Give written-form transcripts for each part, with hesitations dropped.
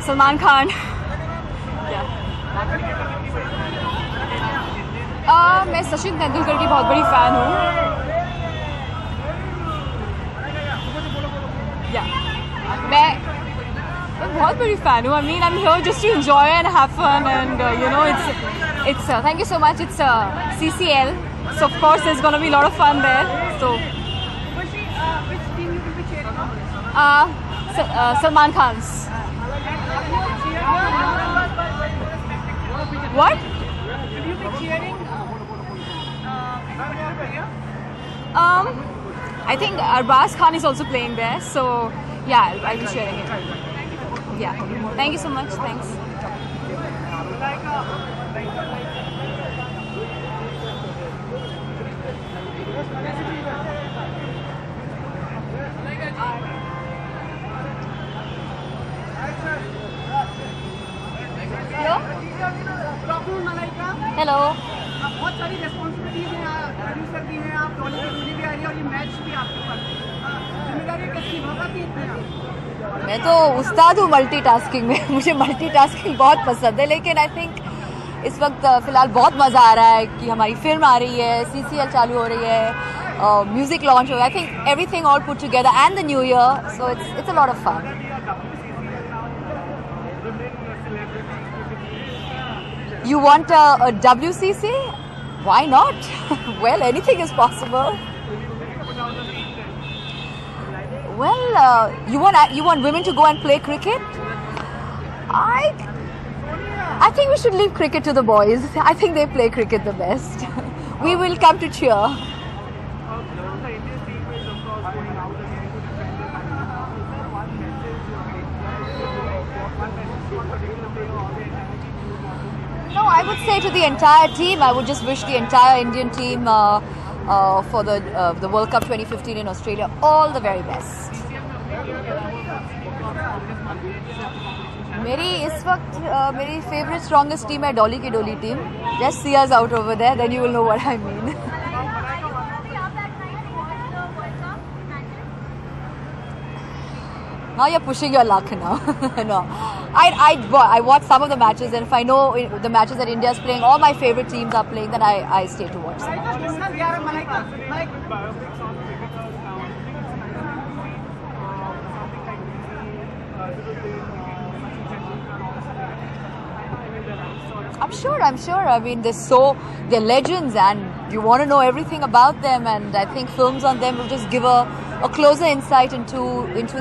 Salman Khan. मैं सचिन तेंदुलकर की बहुत बड़ी फ़ैन हूँ। मैं बहुत बड़ी फ़ैन हूँ। I mean, I'm here just to enjoy and have fun, and you know, it's thank you so much. It's CCL, so of course there's gonna be a lot of fun there. So, which team you will be cheering on? Salman Khan's. What? Will you be cheering? I think Arbaz Khan is also playing there, so yeah, I'll be sharing it. Yeah, thank you so much. Thanks. Hello. बहुत सारी responsibilities हैं, producer भी हैं आप, डॉली की भी आ रही है और ये मैच भी आपके ऊपर, जिम्मेदारी कैसी निभाती हैं आप? मैं तो उस्ताद हूँ मल्टीटास्किंग में। मुझे मल्टीटास्किंग बहुत पसंद है, लेकिन आई थिंक इस वक्त फ़िलहाल बहुत मज़ा आ रहा है कि हमारी फिल्म आ रही है, CCL चालू हो रही है, म्यूज़िक लॉन्च हो रहा है। I think everything all put together and the new year, so it's a lot of fun. You want a WCC? Why not? Well, anything is possible. Well, you want women to go and play cricket? I think we should leave cricket to the boys. I think they play cricket the best. We will come to cheer. No, I would say to the entire team, I would just wish the entire Indian team for the World Cup 2015 in Australia all the very best. मेरी इस वक्त मेरी favorite strongest team है डॉली की डोली team. Just see us out over there, then you will know what I mean. Now you're pushing your luck now. No, I watch some of the matches, and if I know the matches that India is playing, all my favorite teams are playing, then I stay to watch them. I'm sure. I mean, they're legends, and you want to know everything about them, and I think films on them will just give a closer insight into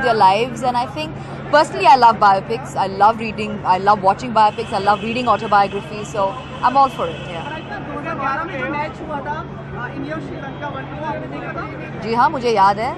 their lives. And I think personally I love biopics. I love watching biopics. I love reading autobiographies, so I'm all for it. Yeah. जी हाँ, मुझे याद है.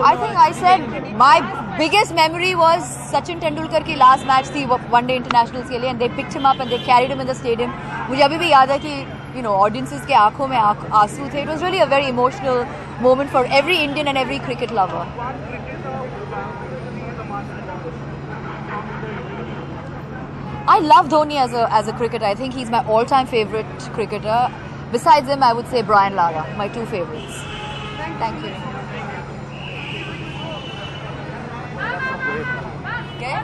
I think I said my biggest memory was Sachin Tendulkar की last match थी one-day internationals के लिए, and they picked him up and they carried him in the stadium. मुझे अभी भी याद है कि audiences के आंखों में आंसू थे. It was really a very emotional moment for every Indian and every cricket lover. I love Dhoni as a cricketer. I think he's my all-time favorite cricketer. Besides him, I would say Brian Lara, my two favorites. Thank you. Okay.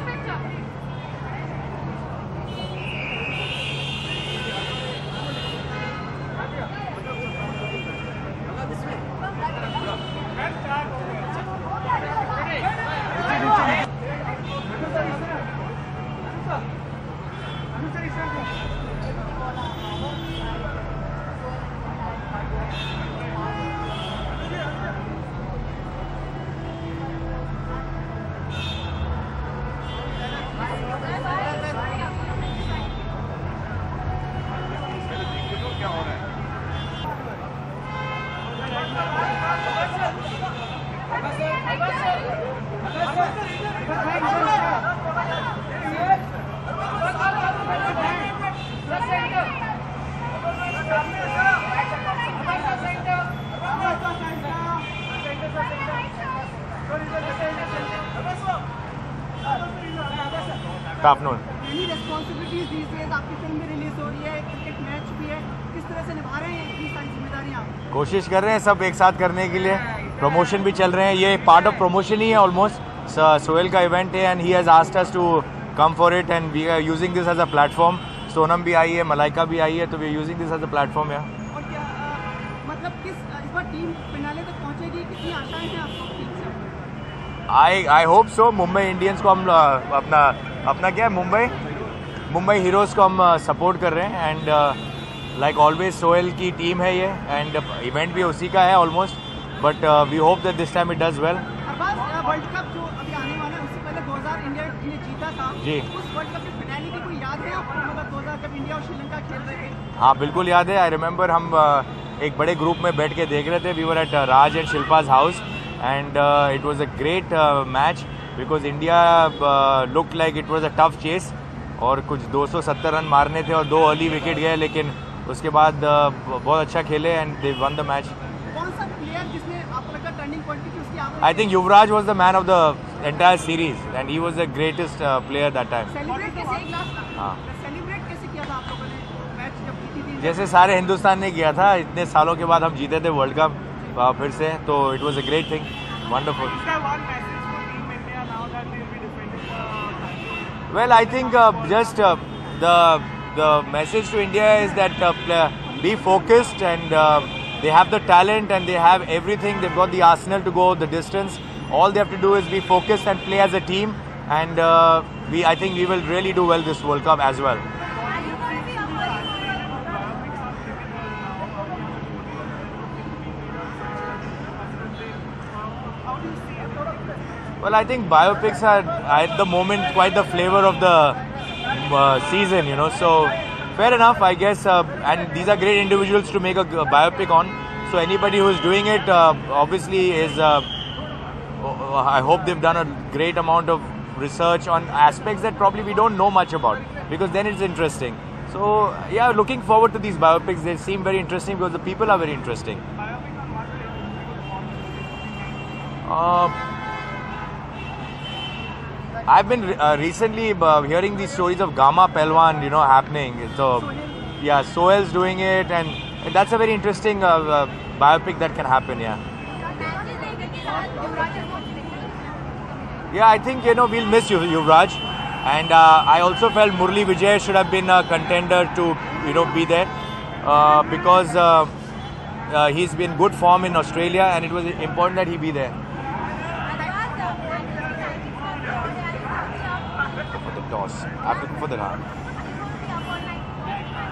Afternoon. Responsibilities these days, आपकी film भी release हो रही है, cricket match भी है, किस तरह से निभा रहे हैं इतनी सारी जिम्मेदारियां? कोशिश कर रहे हैं सब एक साथ करने के लिए. प्रमोशन भी चल रहे हैं, ये पार्ट ऑफ प्रमोशन ही है ऑलमोस्ट. सोहेल का इवेंट है and he has asked us to come for it and we are using this as a platform. Sonam भी आई है, मलाइका भी आई है, तो we are using this as a platform. और क्या मतलब किस इस बार टीम फिनाले तक पहुंचेगी, कितनी आशाएं हैं आपको टीम से? I hope so. Mumbai Indians को हम अपना क्या है, मुंबई हीरोज़ को हम सपोर्ट कर रहे हैं एंड लाइक ऑलवेज सोहेल की टीम है ये एंड इवेंट भी उसी का है almost, but we hope that this time it does well. Arbaaz, world cup जो अभी आने वाला है उससे पहले 2000 इंडिया ने जीता था जी. उस वर्ल्ड कप की फिनाले की कोई याद है आपको, मतलब 2000 जब इंडिया और श्रीलंका खेल रहे थे? हाँ बिल्कुल याद है. आई रिमेंबर हम एक बड़े ग्रुप में बैठ के देख रहे थे. We were at Raj and Shilpa's house and it was a great match because India look like it was a tough chase और कुछ 270 रन मारने थे और 2 अर्ली विकेट गए, लेकिन उसके बाद बहुत अच्छा खेले and they one the match. कौन सा प्लेयर जिसने आपको लगा टर्निंग पॉइंट की उसकी आप I think Yuvraj was the man of the entire series and he was the greatest player that time. Celebrate कैसे किया? हाँ. सेलिब्रेट कैसे किया था आप लोगों ने मैच जब जीती थी? जैसे सारे हिंदुस्तान ने किया था, इतने सालों के बाद हम जीते थे वर्ल्ड कप फिर से, तो it was a great thing, wonderful. Well, I think just the message to India is that be focused and they have the talent and they have everything. They've got the arsenal to go the distance. All they have to do is be focused and play as a team, and I think we will really do well this World Cup as well. Well, I think biopics are at the moment quite the flavor of the season, you know. So fair enough, I guess. And these are great individuals to make a biopic on. So anybody who is doing it, obviously, is. I hope they've done a great amount of research on aspects that probably we don't know much about, because then it's interesting. So yeah, looking forward to these biopics. They seem very interesting because the people are very interesting. I've been recently hearing these stories of Gama Pelwan, you know, happening. So, yeah, Sohel's doing it, and that's a very interesting biopic that can happen. Yeah. Yeah, I think we'll miss Yuvraj, and I also felt Murli Vijay should have been a contender to be there because he's been good form in Australia, and it was important that he be there. Toss. For the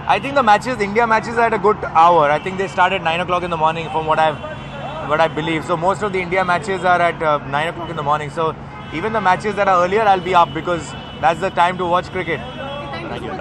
I think the matches, India matches, are at a good hour. I think they start at 9 o'clock in the morning, from what I believe. So most of the India matches are at 9 o'clock in the morning. So even the matches that are earlier, I'll be up because that's the time to watch cricket. Thank you.